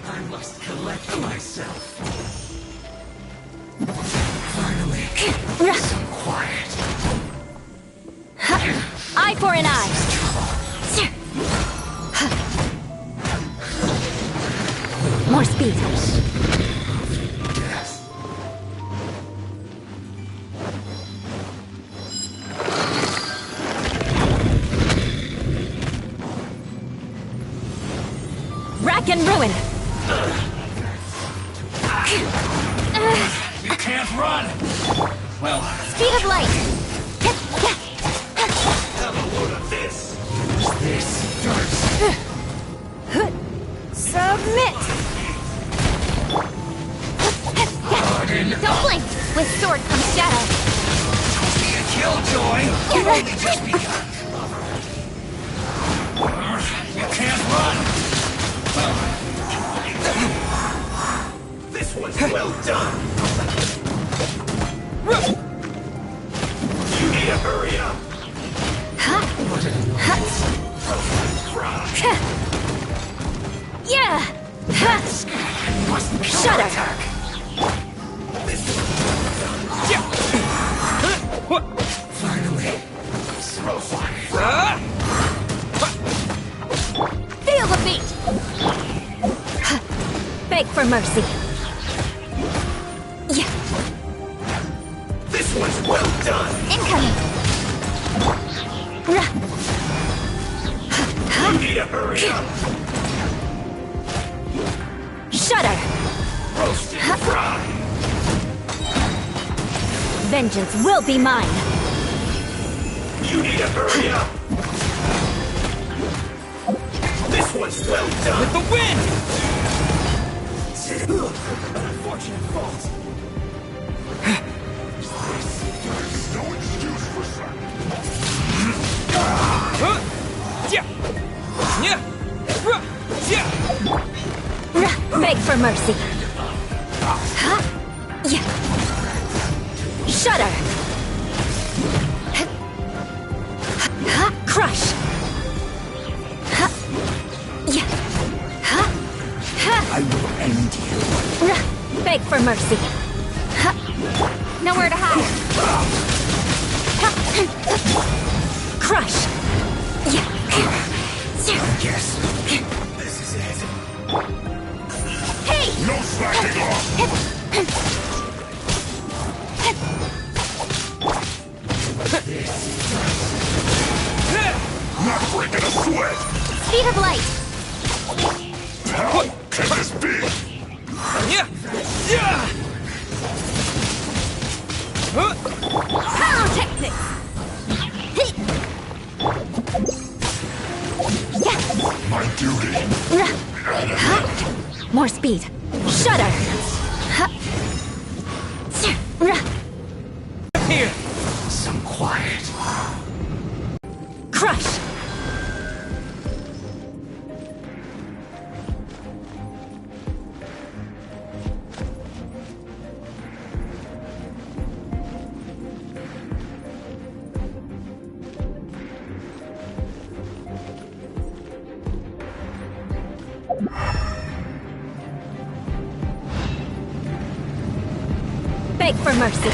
I must collect myself. Finally, some quiet. Eye for an eye! More speed. Rack and ruin! You can't run! Well, Speed of light! have a load of this! Who's this? Dirt! Submit! Don't blink! With sword comes shadow! Be a killjoy! You've only just begun! You can't run! This one's well done! You need to hurry up! Yeah! Shudder! Finally, throw fire! Feel the beat! Beg for mercy. Yeah. This one's well done! Incoming! You need to hurry up! Shudder! Roasted fry! Vengeance will be mine! You need to hurry up! This one's well done! With the wind! An unfortunate fault. There's no excuse for Beg for mercy. Yeah. Shudder. Crush. Yeah. I will end you. Beg for mercy. Nowhere to hide. Crush. Yeah. I guess this is it. Hey! No slacking off! Not breaking a sweat! Speed of light! How can this be? Pyrotechnics! My duty. More speed. Shudder! Here! Some quiet. Crush! beg for mercy.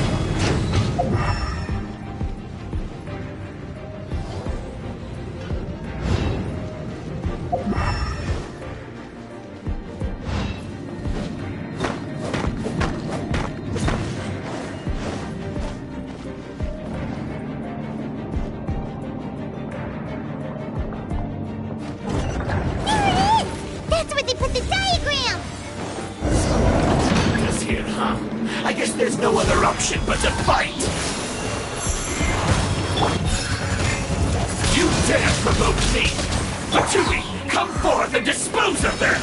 I guess there's no other option but to fight! You dare provoke me! Fatui, come forth and dispose of them!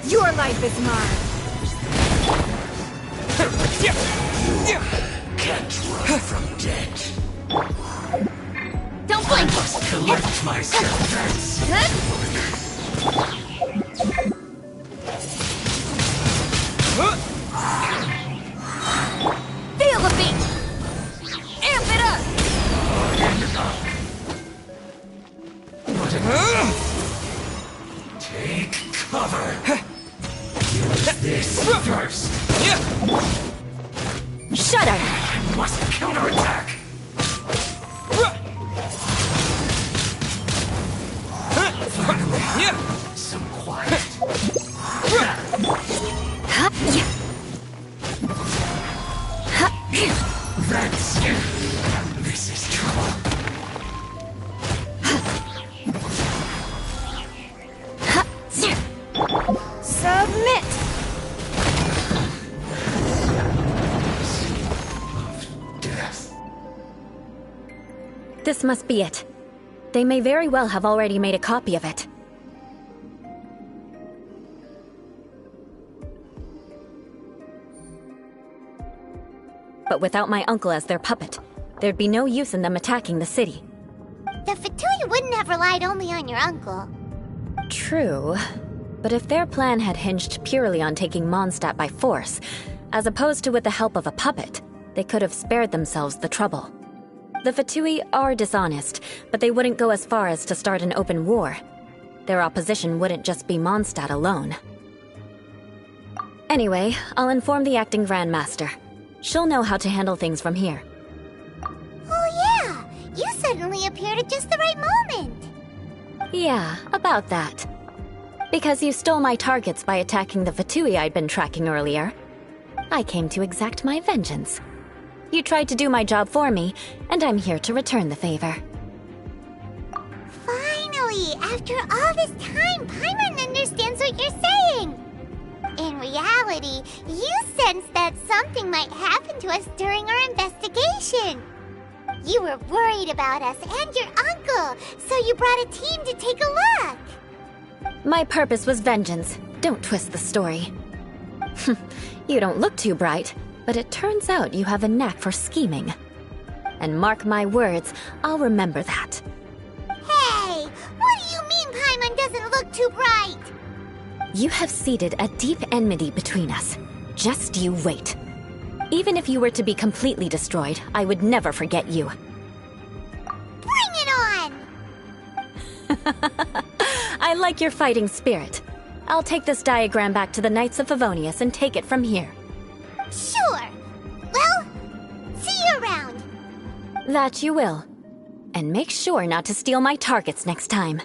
Your life is mine! Can't run from death. Don't blink! I must collect myself. Feel the beat! Amp it up! Take cover. Use this first. Shudder! I must counterattack. Some quiet. That's it. This is trouble. Submit! Death. This must be it. They may very well have already made a copy of it. But without my uncle as their puppet, there'd be no use in them attacking the city. The Fatui wouldn't have relied only on your uncle. True. But if their plan had hinged purely on taking Mondstadt by force, as opposed to with the help of a puppet, they could have spared themselves the trouble. The Fatui are dishonest, but they wouldn't go as far as to start an open war. Their opposition wouldn't just be Mondstadt alone. Anyway, I'll inform the acting Grandmaster. She'll know how to handle things from here. Oh yeah! You suddenly appeared at just the right moment! Yeah, about that. Because you stole my targets by attacking the Fatui I'd been tracking earlier, I came to exact my vengeance. You tried to do my job for me, and I'm here to return the favor. Finally! After all this time, Paimon understands what you're saying! In reality, you sensed that something might happen to us during our investigation. You were worried about us and your uncle, so you brought a team to take a look. My purpose was vengeance. Don't twist the story. You don't look too bright, but it turns out you have a knack for scheming. And mark my words, I'll remember that. Hey! What do you mean Paimon doesn't look too bright? You have seeded a deep enmity between us. Just you wait. Even if you were to be completely destroyed, I would never forget you. Bring it on! I like your fighting spirit. I'll take this diagram back to the Knights of Favonius and take it from here. Sure. Well, see you around. That you will. And make sure not to steal my targets next time.